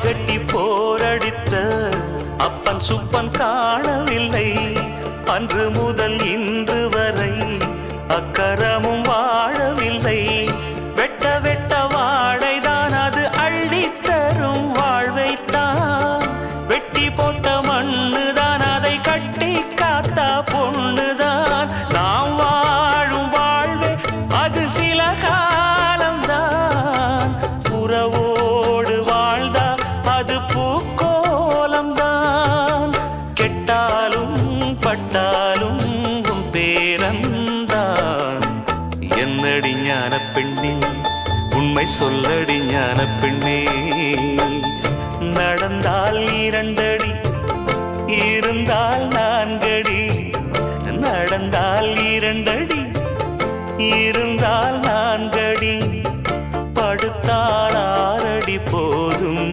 கட்டி போரடித்த அப்பன் சுப்பன் காணவில்லை. அன்று முதல் இன்று வரை அக்கரமும் வாழவில்லை. வெட்ட வெட்ட வாழைதான் அது அள்ளித்தரும் வாழ்வைத்தான். வெட்டி போட்ட மண்ணுதான் அதை கட்டி காத்தா பொண்ணுதான். நாம் வாழும் வாழ்வே அது சில காலம்தான். உறவோடு வாழ்ந்தா அது பூக்கோலம்தான். கெட்டாலும் பட்டாலும் உன் பேரன்தான். என்னடி ஞான பெண்ணே, உண்மை சொல்லடி ஞான பெண்ணே.